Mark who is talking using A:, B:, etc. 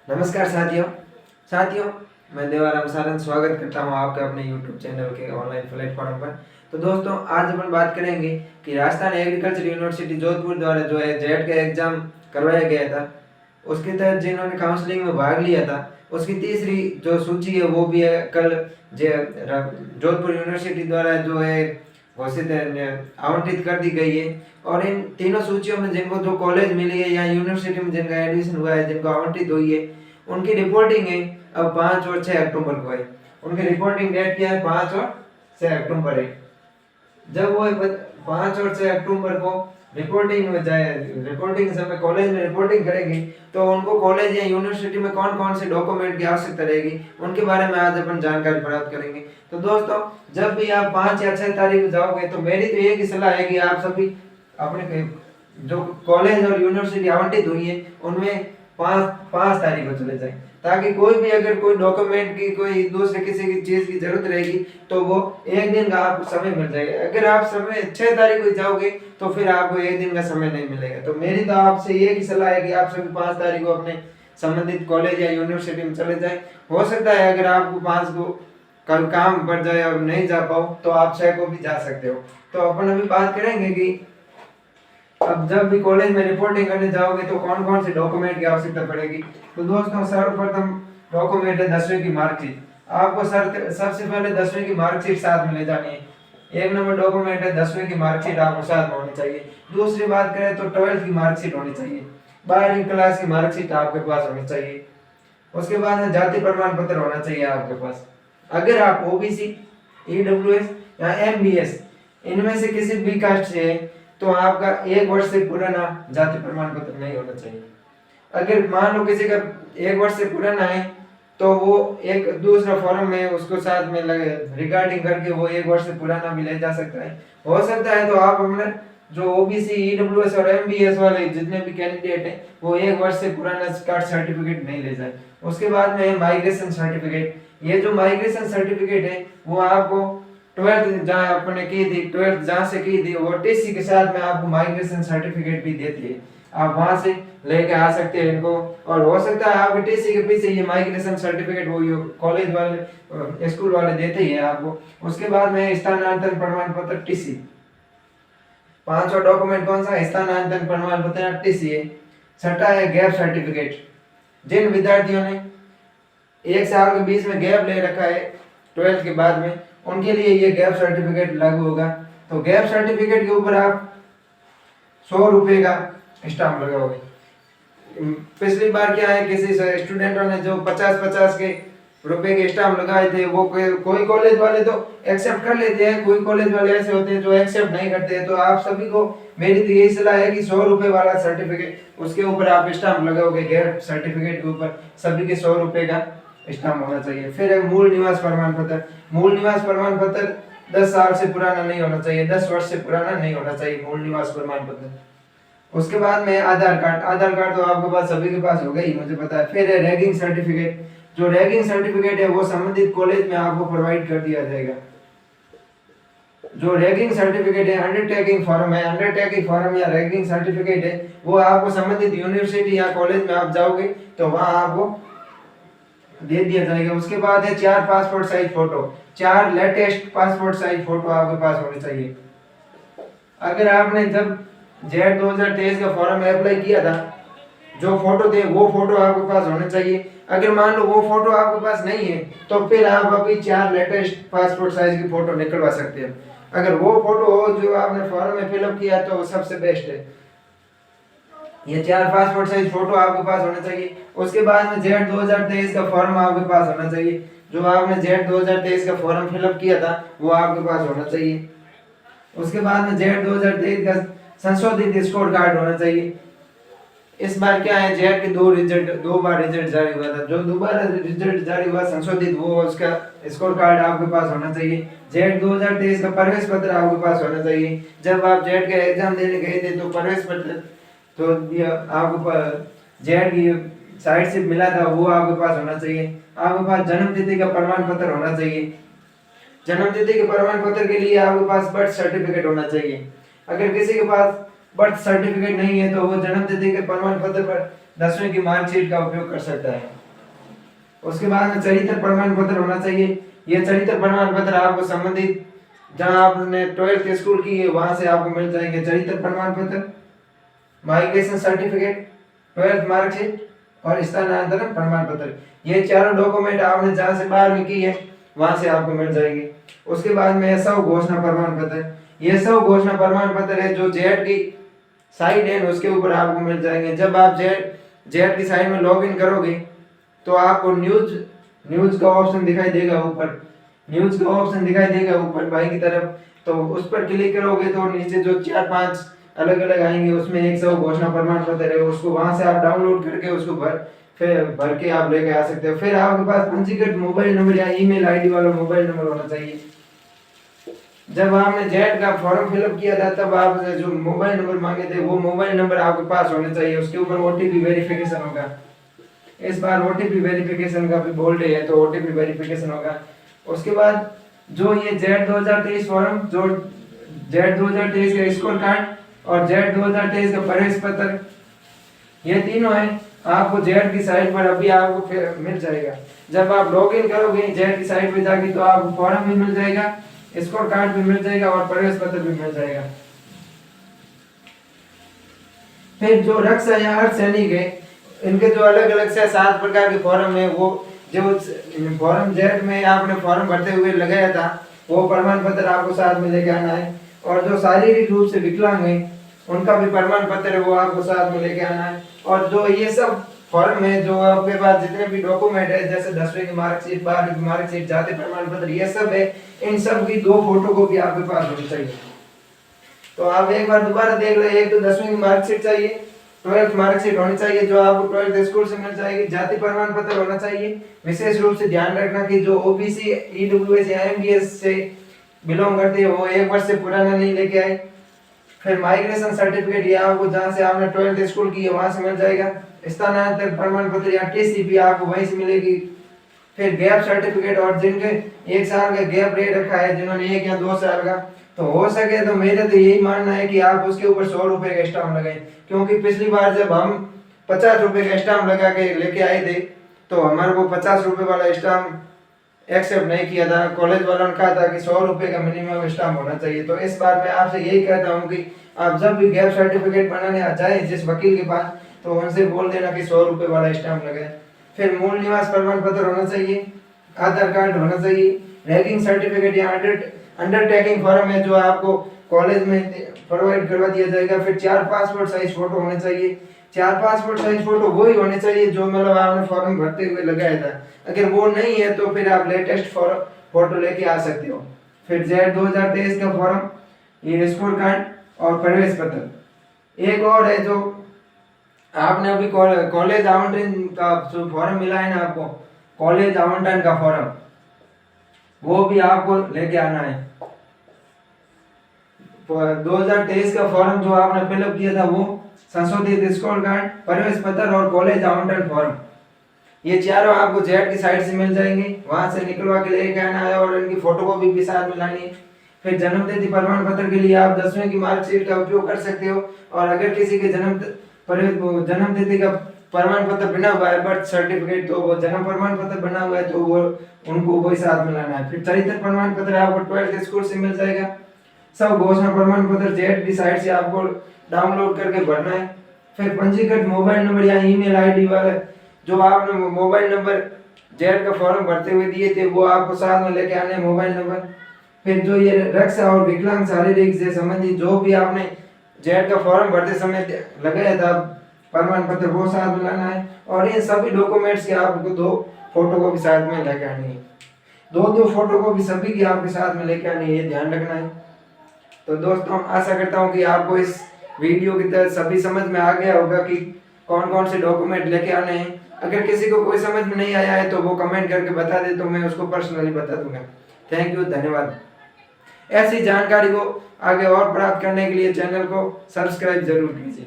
A: नमस्कार साथियों। साथियों, मैं देवाराम सारंग स्वागत करता हूं आपके अपने YouTube चैनल के ऑनलाइन प्लेटफॉर्म पर। तो दोस्तों, आज अपन बात करेंगे कि राजस्थान एग्रीकल्चर यूनिवर्सिटी जोधपुर द्वारा जो है जेड का एग्जाम करवाया गया था, उसके तहत जिन्होंने काउंसलिंग में भाग लिया था, उसकी तीसरी जो सूची है वो भी है कल जोधपुर यूनिवर्सिटी द्वारा जो है घोषित आवंटित कर दी गई है। और इन तीनों सूचियों में जिनको जो कॉलेज मिली है या यूनिवर्सिटी में जिनका एडमिशन हुआ है, जिनको आवंटित हुई है, उनकी रिपोर्टिंग है अब 5 और 6 अक्टूबर को है। उनकी रिपोर्टिंग डेट क्या है? 5 और 6 अक्टूबर है। जब वो 5 और 6 अक्टूबर को रिपोर्टिंग में जाए, रिपोर्टिंग समय कॉलेज में रिपोर्टिंग करेंगे, तो उनको कॉलेज या यूनिवर्सिटी में कौन कौन से डॉक्यूमेंट की आवश्यकता रहेगी उनके बारे में आज अपन जानकारी प्राप्त करेंगे। तो दोस्तों, जब भी आप 5 या 6 तारीख को जाओगे तो मेरी तो एक ही सलाह है कि आप सभी अपने जो कॉलेज और यूनिवर्सिटी आवंटित हुई है उनमें 5 तारीख को चले जाएं, ताकि कोई भी अगर कोई डॉक्यूमेंट की कोई दूसरे किसी की चीज की जरूरत रहेगी तो वो एक दिन का आपको समय मिल जाएगा। अगर आप समय 6 तारीख को जाओगे तो फिर आपको एक दिन का समय नहीं मिलेगा। तो मेरी तो आपसे ये की सलाह है कि आप सभी 5 तारीख को अपने संबंधित कॉलेज या यूनिवर्सिटी में चले जाएं। हो सकता है अगर आपको 5 को कल काम पड़ जाए और नहीं जा पाओ तो आप 6 को भी जा सकते हो। तो अपन अभी बात करेंगे कि अब जब भी कॉलेज में रिपोर्टिंग करने जाओगे तो कौन कौन से डॉक्यूमेंट की आवश्यकता पड़ेगी। तो दोस्तों, सर्वप्रथम डॉक्यूमेंट है 10वीं की मार्कशीट। आपको सबसे पहले 10वीं की मार्कशीट साथ में ले जानी है। एक नंबर डॉक्यूमेंट है 10वीं की मार्कशीट आपको साथ में होनी चाहिए। दूसरी बात करें तो 12th की मार्कशीट होनी चाहिए। 12वीं क्लास की मार्कशीट आपके पास होनी चाहिए। उसके बाद में जाति प्रमाण पत्र होना चाहिए आपके पास। अगर आप ओबीसी, ईडब्ल्यूएस या एमबीएस इनमें से किसी भी कास्ट से तो आपका 1 वर्ष से पुराना जाति प्रमाण पत्र नहीं होना चाहिए। अगर मान लो किसी का 1 वर्ष से पुराना है तो वो एक दूसरा फॉर्म में उसको साथ में रिगार्डिंग करके वो 1 वर्ष से पुराना भी ले जा सकता है। हो सकता है तो आप अपने जो ओबीसी, ईडब्ल्यूएस और एमबीएस वाले जितने भी कैंडिडेट हैं वो 1 वर्ष से पुराना कास्ट सर्टिफिकेट नहीं ले जाए। उसके बाद में माइग्रेशन सर्टिफिकेट। ये जो माइग्रेशन सर्टिफिकेट है वो आपको 12th जहाँ आपने की थी, 12th जहाँ से की थी वो टीसी के साथ में आपको माइग्रेशन सर्टिफिकेट भी देती है। आप वहां से लेके आ सकते हैं इनको। और हो सकता है आपके टीसी के पीछे ये माइग्रेशन सर्टिफिकेट वो कॉलेज वाले स्कूल वाले देते ही है आपको। उसके बाद में स्थानांतरण प्रमाण पत्र टीसी। 5वां डॉक्यूमेंट कौन सा? स्थानांतरण प्रमाण पत्र टीसी है। छठा है गैप सर्टिफिकेट। जिन विद्यार्थियों ने 1 साल के बीच में गैप ले रखा है 12th के बाद में, उनके लिए ये गैप सर्टिफिकेट लागू होगा। तो गैप सर्टिफिकेट के ऊपर आप 100 रुपए का स्टाम्प लगाओगे। पिछली बार क्या है, किसी स्टूडेंटों ने जो 50-50 के रुपए के स्टाम्प लगाए थे वो कोई कॉलेज वाले तो एक्सेप्ट कर लेते हैं, कोई कॉलेज वाले ऐसे होते हैं जो एक्सेप्ट नहीं करते हैं। तो आप सभी को मेरी तो यही सलाह है कि 100 रुपए वाला सर्टिफिकेट उसके ऊपर आप स्टाम्प लगाओगे। गैप सर्टिफिकेट के ऊपर सभी के 100 रुपए का स्टाम्प होना चाहिए। फिर है मूल निवास प्रमाण पत्र। मूल निवास प्रमाण पत्र 10 साल से पुराना नहीं होना चाहिए, 10 वर्ष से पुराना नहीं होना चाहिए मूल निवास प्रमाण पत्र। उसके बाद में आधार कार्ड। आधार कार्ड तो आपके पास सभी के पास होगा ही, मुझे पता है। फिर है रैगिंग सर्टिफिकेट। जो रैगिंग सर्टिफिकेट है वो संबंधित कॉलेज में आपको प्रोवाइड कर दिया जाएगा। जो रैगिंग सर्टिफिकेट है, अंडरटेकिंग फॉर्म है, अंडरटेकिंग फॉर्म या रैगिंग सर्टिफिकेट है वो आपको संबंधित यूनिवर्सिटी या कॉलेज में आप जाओगे तो वहां आपको दे दिया जाएगा। उसके बाद है 4 passport size photo. 4 latest passport size photo आपके पास होने चाहिए। अगर आपने जब जेड 2023 का फॉर्म अप्लाई किया था, जो फोटो थे वो फोटो आपके पास होने चाहिए। अगर मान लो वो फोटो आपके पास नहीं है तो फिर आप अभी 4 लेटेस्ट पासपोर्ट साइज की फोटो निकलवा सकते हैं। अगर वो फोटो हो जो आपने फॉर्म में फिलअप किया तो सबसे बेस्ट है। ये 4 पासपोर्ट साइज फोटो आपके पास होना चाहिए। उसके बाद में जेड 2023 का फॉर्म आपके पास होना चाहिए। जो आपने जेड 2023 का फॉर्म फिलअप किया था वो आपके पास होना चाहिए। उसके बाद में जेड 2023 का संशोधित स्कोर कार्ड होना चाहिए। इस बार क्या है, जेड के 2 बार रिजल्ट जारी हुआ था। जो दोबारा रिजल्ट जारी हुआ संशोधित, वो उसका स्कोर कार्ड आपके पास होना चाहिए। जेड 2023 का प्रवेश पत्र आपके पास होना चाहिए। जब आप जेड का एग्जाम देने गए थे तो प्रवेश पत्र तो आपको जेड की साइट से मिला था, वो आपके पास होना चाहिए। आपके पास जन्म तिथि का प्रमाण पत्र होना चाहिए। जन्म तिथि के प्रमाण पत्र के लिए आपके पास बर्थ सर्टिफिकेट होना चाहिए। अगर किसी के पास बर्थ सर्टिफिकेट नहीं है तो वो जन्म तिथि के प्रमाण पत्र पर 10वीं की मार्कशीट का उपयोग कर सकता है। उसके बाद में चरित्र प्रमाण पत्र होना चाहिए। ये चरित्र प्रमाण पत्र आपको संबंधित जहां आपने 12th स्कूल की है वहां से आपको मिल जाएंगे चरित्र प्रमाण पत्र, माइग्रेशन सर्टिफिकेट, 12th मार्कशीट और स्थानांतरण प्रमाण पत्र। ये चारों डॉक्यूमेंट आपने जहां से 12वीं की है वहां से आपको मिल जाएंगे। उसके बाद में सब घोषणा प्रमाण पत्र, ये सब घोषणा प्रमाण पत्र है जो जेड की साइट है उसके ऊपर आपको मिल जाएंगे। जब आप जेड की साइट में लॉगिन करोगे तो आपको न्यूज का ऑप्शन दिखाई देगा ऊपर, न्यूज का ऑप्शन दिखाई देगा ऊपर बाएं की तरफ, तो उस पर क्लिक करोगे तो नीचे जो 4-5 अलग अलग आएंगे उसमें एक सब घोषणा प्रमाण पत्र है, उसको वहां से आप डाउनलोड करके उसको भर के आप लेके आ सकते हो। फिर आपके पास पंजीकृत मोबाइल नंबर या ईमेल आईडी वाला मोबाइल नंबर होना चाहिए। जब आपने जेड का फॉर्म फिलअप किया था तब आपने जो मोबाइल नंबर मांगे थे वो मोबाइल नंबर आपके पास होने चाहिए। उसके ऊपर ओटीपी वेरिफिकेशन होगा। इस बार ओटीपी वेरिफिकेशन का भी बोल रहे हैं तो ओटीपी वेरिफिकेशन होगा। उसके बाद जो ये जेड 2023 फॉर्म, जो जेड 2023 का स्कोर कार्ड और जेड 2023 का प्रवेश पत्र, ये तीनों है आपको जेड की साइट पर अभी आपको मिल जाएगा। जब आप लॉगिन करोगे जेड की साइट पे जाके तो आपको फॉर्म भी मिल जाएगा, स्कोर कार्ड भी मिल जाएगा और प्रवेश पत्र भी मिल जाएगा। फिर जो रक्षा या अर्धसैनिक है इनके जो अलग अलग से 7 प्रकार के फॉर्म है, वो जो फॉर्म जेड में आपने फॉर्म भरते हुए लगाया था वो प्रमाण पत्र आपको साथ में लेके आना है। और जो शारीरिक रूप से विकलांग है उनका भी प्रमाण पत्र है वो आपको साथ में लेके आना है। और जो ये सब फॉर्म है जो आपके पास जितने भी डॉक्यूमेंट है जैसे 10वीं की मार्कशीट, 12वीं की मार्कशीट, जाति प्रमाण पत्र, ये सब है, इन सब की 2 फोटो कॉपी आपके पास होनी चाहिए। तो आप एक बार दोबारा देख लो, एक तो 10वीं की मार्कशीट चाहिए, 12th मार्कशीट होनी चाहिए जो आपको 12th स्कूल से मिल जाएगी, जाति प्रमाण पत्र होना चाहिए। विशेष रूप से ध्यान रखना कि जो ओबीसी, ईडब्ल्यूएस या एमबीएस से बिलोंग करते हैं वो 1 वर्ष से पुराना नहीं लेके आए। फिर माइग्रेशन सर्टिफिकेट ये आपको जहां से आपने 12th स्कूल की है वहां से मिल जाएगा। स्थानांतरण प्रमाण पत्र या टीसीपी आपको वहीं से मिलेगी। फिर गैप सर्टिफिकेट, और जिनके 1 साल का गैप रह रखा है, जिन्होंने 1 या 2 साल का, तो हो सके तो मेरे तो यही मानना है कि आप उसके ऊपर 100 रुपए का स्टाम्प लगाएं। क्योंकि पिछली बार जब हम 50 रुपए का स्टाम्प लगा के लेके आए थे तो हमारे को 50 रुपए वाला स्टाम्प एक्सेप्ट नहीं किया था। कॉलेज वालों ने कहा था कि 100 रुपए का मिनिमम स्टाम्प होना चाहिए। तो इस बार मैं आपसे यही कहता हूँ कि आप जब भी गैप सर्टिफिकेट बनाने आ जाए जिस वकील के पास, तो उनसे बोल देना कि 100 रुपए वाला स्टाम्प लगाए। फिर मूल निवास प्रमाण पत्र होना चाहिए, आधार कार्ड होना चाहिए, रैगिंग सर्टिफिकेट या अंडरटेकिंग फॉर्म है जो आपको कॉलेज में प्रोवाइड करवा दिया जाएगा। फिर 4 पासपोर्ट साइज फोटो होने चाहिए। 4 पासपोर्ट साइज फोटो वही होने चाहिए जो मतलब आपने फॉर्म भरते हुए लगाया था। अगर वो नहीं है तो फिर आप लेटेस्ट फोटो लेके आ सकते हो। फिर जेड 2023 का फॉर्म, ये स्कोर कार्ड और प्रवेश पत्र। एक और है जो आपने अभी कॉलेज आवंटन का जो फॉर्म मिला है ना आपको, कॉलेज आवंटन का फॉर्म, वो भी आपको लेके आना है। 2023 का फॉर्म जो आपने फिलअप किया था वो संशोधित स्कोर कार्ड, प्रवेश पत्र और कॉलेज आवंटन फॉर्म, ये चारों आपको जेड की साइट से मिल जाएंगे। वहां से निकलवा के लेके आना है और इनकी फोटोकॉपी भी साथ में लानी है। फिर जन्म तिथि प्रमाण पत्र के लिए आप 10वीं की मार्कशीट का उपयोग कर सकते हो। और अगर किसी के जन्म तिथि का प्रमाण पत्र बना हुआ है, बर्थ सर्टिफिकेट, तो वो जन्म प्रमाण पत्र बना हुआ है तो वो उनको वही साथ में लाना है। फिर चरित्र प्रमाण पत्र आपको 12th स्कूल से मिल जाएगा। सब घोषणा प्रमाण पत्र जेड की साइट से आपको डाउनलोड करके भरना है। फिर पंजीकृत मोबाइल नंबर या ईमेल आईडी वाले जो आपने मोबाइल नंबर जेड का फॉर्म भरते हुए दिए थे वो आपको साथ में लेके आने मोबाइल नंबर। फिर जो ये रक्षा और विकलांग शारीरिक से संबंधित जो भी आपने जेड का फॉर्म भरते समय लगाया था प्रमाण पत्र वो साथ में लाना है। और इन सभी डॉक्यूमेंट्स के आपको 2 फोटोकॉपी साथ में लेके आनी है। 2 फोटोकॉपी सभी की आपके साथ में लेके आनी है, ये ध्यान रखना है। तो दोस्तों आशा करता हूँ कि आपको इस वीडियो की तरह सभी समझ में आ गया होगा कि कौन कौन से डॉक्यूमेंट लेके आने हैं। अगर किसी को कोई समझ में नहीं आया है तो वो कमेंट करके बता दे तो मैं उसको पर्सनली बता दूंगा। थैंक यू, धन्यवाद। ऐसी जानकारी को आगे और प्राप्त करने के लिए चैनल को सब्सक्राइब जरूर कीजिए।